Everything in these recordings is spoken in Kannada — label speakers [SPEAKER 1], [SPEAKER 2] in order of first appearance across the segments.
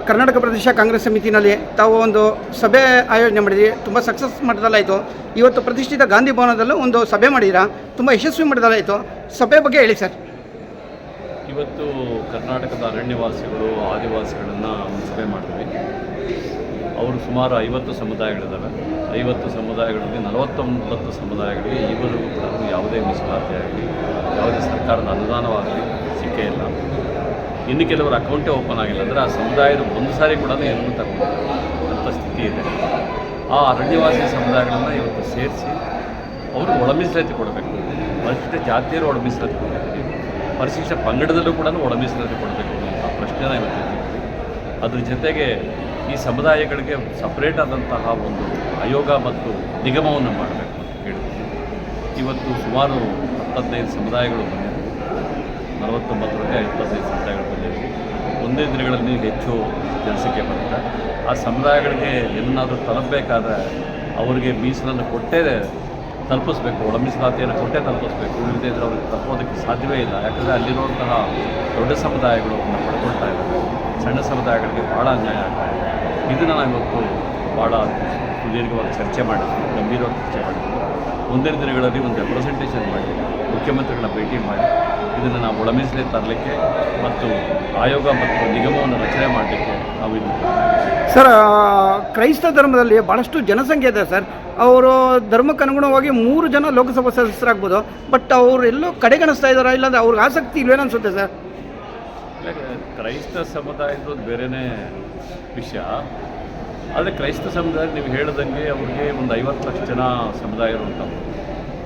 [SPEAKER 1] ಕರ್ನಾಟಕ ಪ್ರದೇಶ ಕಾಂಗ್ರೆಸ್ ಸಮಿತಿನಲ್ಲಿ ತಾವು ಒಂದು ಸಭೆ ಆಯೋಜನೆ ಮಾಡಿದ್ರಿ, ತುಂಬ ಸಕ್ಸಸ್ ಮಟ್ಟದಲ್ಲಾಯಿತು. ಇವತ್ತು ಪ್ರತಿಷ್ಠಿತ ಗಾಂಧಿ ಭವನದಲ್ಲೂ ಒಂದು ಸಭೆ ಮಾಡಿದ್ದೀರಾ, ತುಂಬ ಯಶಸ್ವಿ ಮಟ್ಟದಲ್ಲಾಯಿತು. ಸಭೆ ಬಗ್ಗೆ ಹೇಳಿ ಸರ್.
[SPEAKER 2] ಇವತ್ತು ಕರ್ನಾಟಕದ ಅರಣ್ಯವಾಸಿಗಳು ಆದಿವಾಸಿಗಳನ್ನು ಸಭೆ ಮಾಡಿದ್ವಿ. ಅವರು ಸುಮಾರು 50 ಸಮುದಾಯಗಳಿದ್ದಾವೆ. 50 ಸಮುದಾಯಗಳಲ್ಲಿ 49 ಸಮುದಾಯಗಳಿಗೆ ಈವರೆಗೂ ಕೂಡ ಯಾವುದೇ ಮೀಸಲಾತಿ ಆಗಲಿ, ಯಾವುದೇ ಸರ್ಕಾರದ ಅನುದಾನವಾಗಲಿ ಸಿಕ್ಕೇ ಇಲ್ಲ. ಇನ್ನು ಕೆಲವರು ಅಕೌಂಟೇ ಓಪನ್ ಆಗಿಲ್ಲ. ಅಂದರೆ ಆ ಸಮುದಾಯದ ಒಂದು ಸಾರಿ ಕೂಡ ಏನೂ ತಗೊಂಡಿಲ್ಲ ಅಂಥ ಸ್ಥಿತಿ ಇದೆ. ಆ ಅರಣ್ಯವಾಸಿ ಸಮುದಾಯಗಳನ್ನು ಇವತ್ತು ಸೇರಿಸಿ ಅವರು ಒಳ ಮೀಸಲಾತಿ ಕೊಡಬೇಕು. ಪರಿಶಿಷ್ಟ ಜಾತಿಯರು ಒಳ ಮೀಸಲಾತಿ ಕೊಡಬೇಕು, ಪರಿಶಿಷ್ಟ ಪಂಗಡದಲ್ಲೂ ಕೂಡ ಒಳ ಮೀಸಲಾತಿ ಕೊಡಬೇಕು ಆ ಪ್ರಶ್ನೆನ ಇವತ್ತು ಇಟ್ಟಿದ್ವಿ. ಅದ್ರ ಜೊತೆಗೆ ಈ ಸಮುದಾಯಗಳಿಗೆ ಸಪ್ರೇಟ್ ಆದಂತಹ ಒಂದು ಆಯೋಗ ಮತ್ತು ನಿಗಮವನ್ನು ಮಾಡಬೇಕು ಅಂತ ಹೇಳಿದ್ವಿ. ಇವತ್ತು ಸುಮಾರು 25 ಸಮುದಾಯಗಳು ಬಂದಿವೆ. 49ರಲ್ಲಿ 25 ಸಮುದಾಯಗಳು ಬಂದಿವೆ. ಒಂದೇ ದಿನಗಳಲ್ಲಿ ಹೆಚ್ಚು ಜನಸಂಖ್ಯೆ ಬರುತ್ತೆ. ಆ ಸಮುದಾಯಗಳಿಗೆ ಏನಾದರೂ ತಲುಪಬೇಕಾದ್ರೆ ಅವರಿಗೆ ಮೀಸಲನ್ನು ಕೊಟ್ಟೇ ತಲುಪಿಸ್ಬೇಕು, ಒಳ ಮೀಸಲಾತಿಯನ್ನು ಕೊಟ್ಟೇ ತಲುಪಿಸ್ಬೇಕು. ಇಲ್ಲದೇ ಇದ್ದರೆ ಅವ್ರಿಗೆ ತಲುಪೋದಕ್ಕೆ ಸಾಧ್ಯವೇ ಇಲ್ಲ. ಯಾಕಂದರೆ ಅಲ್ಲಿರುವಂತಹ ದೊಡ್ಡ ಸಮುದಾಯಗಳು ಅದನ್ನು ಪಡ್ಕೊಳ್ತಾ ಇದ್ದಾರೆ. ಸಣ್ಣ ಸಮುದಾಯಗಳಿಗೆ ಭಾಳ ಅನ್ಯಾಯ ಆಗ್ತಾ ಇದೆ. ಇದನ್ನು ನಾವು ಇವತ್ತು ಭಾಳ ಸುದೀರ್ಘವಾಗಿ ಚರ್ಚೆ ಮಾಡಿದ್ವಿ, ಗಂಭೀರವಾಗಿ ಚರ್ಚೆ ಮಾಡಿದ್ವಿ. ಮುಂದಿನ ದಿನಗಳಲ್ಲಿ ಒಂದು ರೆಪ್ರೆಸೆಂಟೇಷನ್ ಮಾಡಿ ಮುಖ್ಯಮಂತ್ರಿಗಳನ್ನ ಭೇಟಿ ಮಾಡಿ ಇದನ್ನು ನಾವು ಒಳ ಮೀಸಲಾತಿ ತರಲಿಕ್ಕೆ ಮತ್ತು ಆಯೋಗ ಮತ್ತು ನಿಗಮವನ್ನು ರಚನೆ ಮಾಡಲಿಕ್ಕೆ ನಾವು ಇದು
[SPEAKER 1] ಸರ್. ಕ್ರೈಸ್ತ ಧರ್ಮದಲ್ಲಿ ಭಾಳಷ್ಟು ಜನಸಂಖ್ಯೆ ಇದೆ ಸರ್. ಅವರು ಧರ್ಮಕ್ಕೆ ಅನುಗುಣವಾಗಿ 3 ಜನ ಲೋಕಸಭಾ ಸದಸ್ಯರಾಗ್ಬೋದು. ಬಟ್ ಅವರು ಎಲ್ಲೋ ಕಡೆಗಣಿಸ್ತಾ ಇದ್ದಾರಾ, ಇಲ್ಲಾಂದರೆ ಅವ್ರಿಗೆ ಆಸಕ್ತಿ ಇಲ್ವೇನೋ ಅನಿಸುತ್ತೆ ಸರ್.
[SPEAKER 2] ಕ್ರೈಸ್ತ ಸಮುದಾಯದ ಬೇರೆಯೇ ವಿಷಯ. ಆದರೆ ಕ್ರೈಸ್ತ ಸಮುದಾಯ ನೀವು ಹೇಳ್ದಂಗೆ ಅವ್ರಿಗೆ ಒಂದು 50 ಲಕ್ಷ ಜನ ಸಮುದಾಯ ಇರುವಂಥವ್ರು.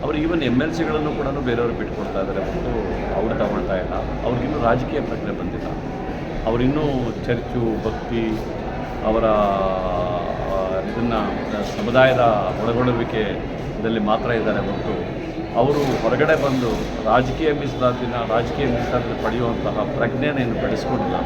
[SPEAKER 2] ಅವರು ಈವನ್ MLCಗಳನ್ನು ಕೂಡ ಬೇರೆಯವರು ಬಿಟ್ಕೊಡ್ತಾ ಇದ್ದಾರೆ ಮತ್ತು ಅವರು ತಗೊಳ್ತಾ ಇಲ್ಲ. ಅವ್ರಿಗಿನ್ನೂ ರಾಜಕೀಯ ಪ್ರಜ್ಞೆ ಬಂದಿಲ್ಲ. ಅವರಿನ್ನೂ ಚರ್ಚು ಭಕ್ತಿ ಅವರ ಇದನ್ನು ಸಮುದಾಯದ ಒಳಗೊಳ್ಳುವಿಕೆಯಲ್ಲಿ ಮಾತ್ರ ಇದ್ದಾರೆ ಹೊರತು ಅವರು ಹೊರಗಡೆ ಬಂದು ರಾಜಕೀಯ ಮೀಸಲಾತಿ ಪಡೆಯುವಂತಹ ಪ್ರಜ್ಞೆಯನ್ನು ಬೆಳೆಸ್ಕೊಂಡಿಲ್ಲ.